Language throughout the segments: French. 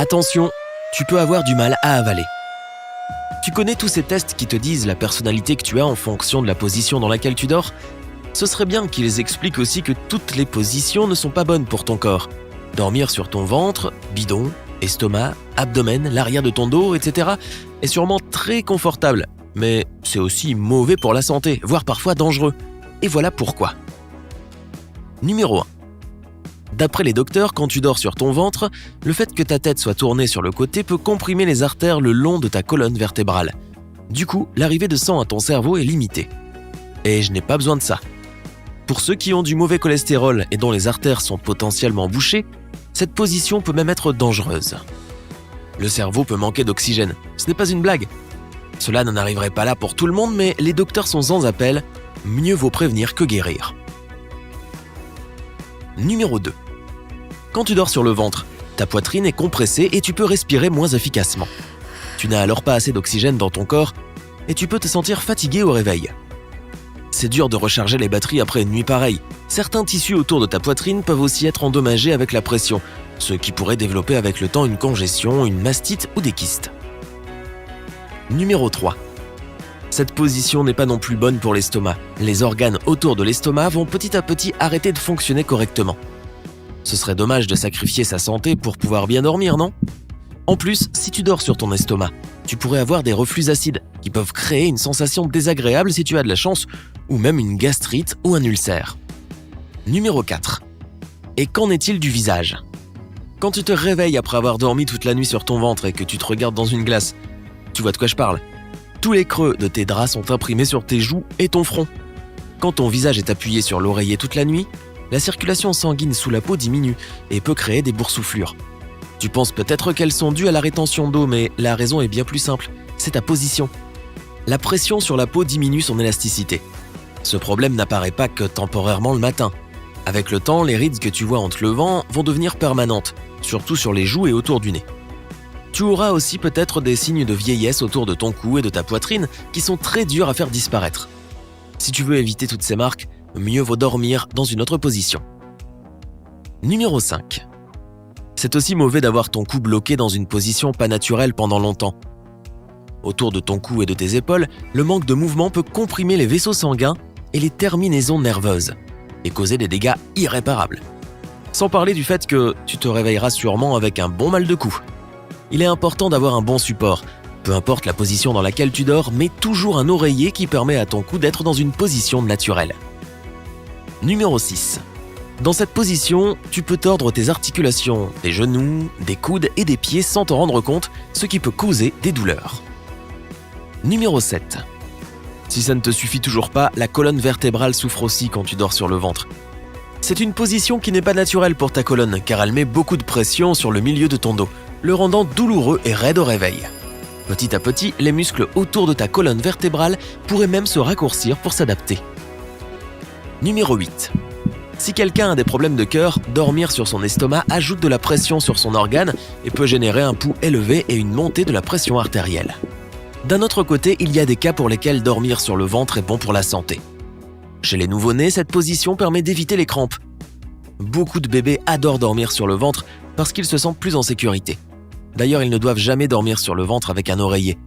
Attention, tu peux avoir du mal à avaler. Tu connais tous ces tests qui te disent la personnalité que tu as en fonction de la position dans laquelle tu dors ? Ce serait bien qu'ils expliquent aussi que toutes les positions ne sont pas bonnes pour ton corps. Dormir sur ton ventre, bidon, estomac, abdomen, l'arrière de ton dos, etc. est sûrement très confortable, mais c'est aussi mauvais pour la santé, voire parfois dangereux. Et voilà pourquoi. Numéro 1. D'après les docteurs, quand tu dors sur ton ventre, le fait que ta tête soit tournée sur le côté peut comprimer les artères le long de ta colonne vertébrale. Du coup, l'arrivée de sang à ton cerveau est limitée. Et je n'ai pas besoin de ça. Pour ceux qui ont du mauvais cholestérol et dont les artères sont potentiellement bouchées, cette position peut même être dangereuse. Le cerveau peut manquer d'oxygène, ce n'est pas une blague. Cela n'en arriverait pas là pour tout le monde, mais les docteurs sont sans appel, mieux vaut prévenir que guérir. Numéro 2. Quand tu dors sur le ventre, ta poitrine est compressée et tu peux respirer moins efficacement. Tu n'as alors pas assez d'oxygène dans ton corps et tu peux te sentir fatigué au réveil. C'est dur de recharger les batteries après une nuit pareille. Certains tissus autour de ta poitrine peuvent aussi être endommagés avec la pression, ce qui pourrait développer avec le temps une congestion, une mastite ou des kystes. Numéro 3. Cette position n'est pas non plus bonne pour l'estomac. Les organes autour de l'estomac vont petit à petit arrêter de fonctionner correctement. Ce serait dommage de sacrifier sa santé pour pouvoir bien dormir, non ? En plus, si tu dors sur ton estomac, tu pourrais avoir des reflux acides qui peuvent créer une sensation désagréable si tu as de la chance, ou même une gastrite ou un ulcère. Numéro 4. Et qu'en est-il du visage ? Quand tu te réveilles après avoir dormi toute la nuit sur ton ventre et que tu te regardes dans une glace, tu vois de quoi je parle ? Tous les creux de tes draps sont imprimés sur tes joues et ton front. Quand ton visage est appuyé sur l'oreiller toute la nuit, la circulation sanguine sous la peau diminue et peut créer des boursouflures. Tu penses peut-être qu'elles sont dues à la rétention d'eau, mais la raison est bien plus simple, c'est ta position. La pression sur la peau diminue son élasticité. Ce problème n'apparaît pas que temporairement le matin. Avec le temps, les rides que tu vois en te levant vont devenir permanentes, surtout sur les joues et autour du nez. Tu auras aussi peut-être des signes de vieillesse autour de ton cou et de ta poitrine qui sont très durs à faire disparaître. Si tu veux éviter toutes ces marques, mieux vaut dormir dans une autre position. Numéro 5. C'est aussi mauvais d'avoir ton cou bloqué dans une position pas naturelle pendant longtemps. Autour de ton cou et de tes épaules, le manque de mouvement peut comprimer les vaisseaux sanguins et les terminaisons nerveuses et causer des dégâts irréparables. Sans parler du fait que tu te réveilleras sûrement avec un bon mal de cou. Il est important d'avoir un bon support. Peu importe la position dans laquelle tu dors, mets toujours un oreiller qui permet à ton cou d'être dans une position naturelle. Numéro 6. Dans cette position, tu peux tordre tes articulations, des genoux, des coudes et des pieds sans t'en rendre compte, ce qui peut causer des douleurs. Numéro 7. Si ça ne te suffit toujours pas, la colonne vertébrale souffre aussi quand tu dors sur le ventre. C'est une position qui n'est pas naturelle pour ta colonne, car elle met beaucoup de pression sur le milieu de ton dos, le rendant douloureux et raide au réveil. Petit à petit, les muscles autour de ta colonne vertébrale pourraient même se raccourcir pour s'adapter. Numéro 8. Si quelqu'un a des problèmes de cœur, dormir sur son estomac ajoute de la pression sur son organe et peut générer un pouls élevé et une montée de la pression artérielle. D'un autre côté, il y a des cas pour lesquels dormir sur le ventre est bon pour la santé. Chez les nouveau-nés, cette position permet d'éviter les crampes. Beaucoup de bébés adorent dormir sur le ventre parce qu'ils se sentent plus en sécurité. D'ailleurs, ils ne doivent jamais dormir sur le ventre avec un oreiller.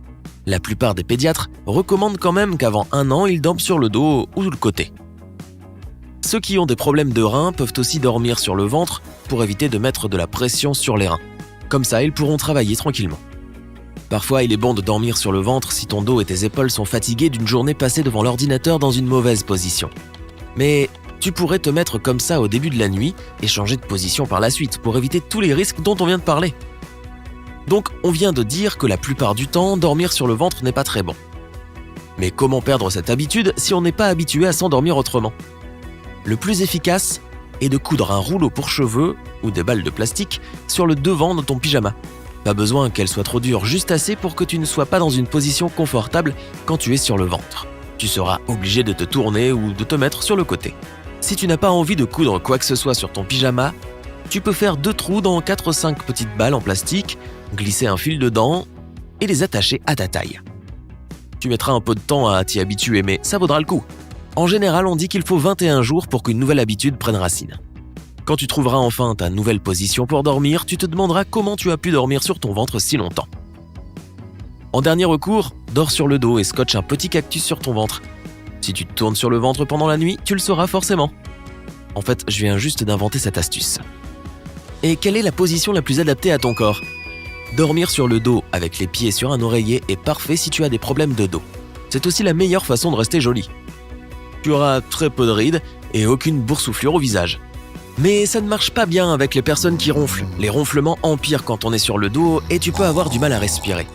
La plupart des pédiatres recommandent quand même qu'avant 1 an, ils dorment sur le dos ou le côté. Ceux qui ont des problèmes de reins peuvent aussi dormir sur le ventre pour éviter de mettre de la pression sur les reins. Comme ça, ils pourront travailler tranquillement. Parfois, il est bon de dormir sur le ventre si ton dos et tes épaules sont fatigués d'une journée passée devant l'ordinateur dans une mauvaise position. Mais tu pourrais te mettre comme ça au début de la nuit et changer de position par la suite pour éviter tous les risques dont on vient de parler. Donc, on vient de dire que la plupart du temps, dormir sur le ventre n'est pas très bon. Mais comment perdre cette habitude si on n'est pas habitué à s'endormir autrement ? Le plus efficace est de coudre un rouleau pour cheveux ou des balles de plastique sur le devant de ton pyjama. Pas besoin qu'elle soit trop dure, juste assez pour que tu ne sois pas dans une position confortable quand tu es sur le ventre. Tu seras obligé de te tourner ou de te mettre sur le côté. Si tu n'as pas envie de coudre quoi que ce soit sur ton pyjama, tu peux faire 2 trous dans 4 ou 5 petites balles en plastique, glisser un fil dedans et les attacher à ta taille. Tu mettras un peu de temps à t'y habituer, mais ça vaudra le coup. En général, on dit qu'il faut 21 jours pour qu'une nouvelle habitude prenne racine. Quand tu trouveras enfin ta nouvelle position pour dormir, tu te demanderas comment tu as pu dormir sur ton ventre si longtemps. En dernier recours, dors sur le dos et scotche un petit cactus sur ton ventre. Si tu te tournes sur le ventre pendant la nuit, tu le sauras forcément. En fait, je viens juste d'inventer cette astuce. Et quelle est la position la plus adaptée à ton corps ? Dormir sur le dos avec les pieds sur un oreiller est parfait si tu as des problèmes de dos. C'est aussi la meilleure façon de rester joli. Tu auras très peu de rides et aucune boursouflure au visage. Mais ça ne marche pas bien avec les personnes qui ronflent. Les ronflements empirent quand on est sur le dos et tu peux avoir du mal à respirer.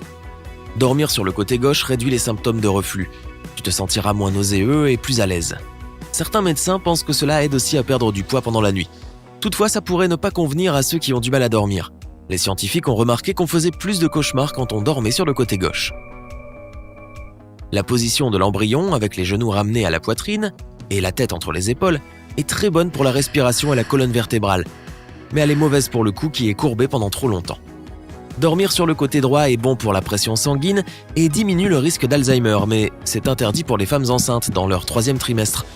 Dormir sur le côté gauche réduit les symptômes de reflux. Tu te sentiras moins nauséeux et plus à l'aise. Certains médecins pensent que cela aide aussi à perdre du poids pendant la nuit. Toutefois, ça pourrait ne pas convenir à ceux qui ont du mal à dormir. Les scientifiques ont remarqué qu'on faisait plus de cauchemars quand on dormait sur le côté gauche. La position de l'embryon, avec les genoux ramenés à la poitrine et la tête entre les épaules, est très bonne pour la respiration et la colonne vertébrale, mais elle est mauvaise pour le cou qui est courbé pendant trop longtemps. Dormir sur le côté droit est bon pour la pression sanguine et diminue le risque d'Alzheimer, mais c'est interdit pour les femmes enceintes dans leur 3e trimestre,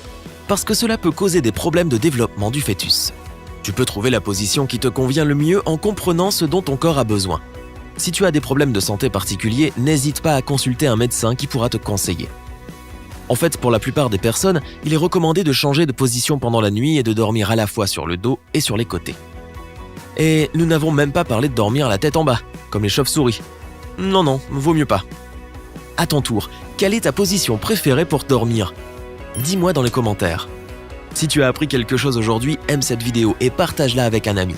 parce que cela peut causer des problèmes de développement du fœtus. Tu peux trouver la position qui te convient le mieux en comprenant ce dont ton corps a besoin. Si tu as des problèmes de santé particuliers, n'hésite pas à consulter un médecin qui pourra te conseiller. En fait, pour la plupart des personnes, il est recommandé de changer de position pendant la nuit et de dormir à la fois sur le dos et sur les côtés. Et nous n'avons même pas parlé de dormir la tête en bas, comme les chauves-souris. Non, vaut mieux pas. À ton tour, quelle est ta position préférée pour dormir ? Dis-moi dans les commentaires. Si tu as appris quelque chose aujourd'hui, aime cette vidéo et partage-la avec un ami.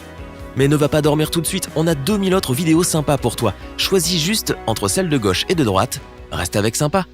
Mais ne va pas dormir tout de suite, on a 2000 autres vidéos sympas pour toi. Choisis juste entre celle de gauche et de droite. Reste avec sympa.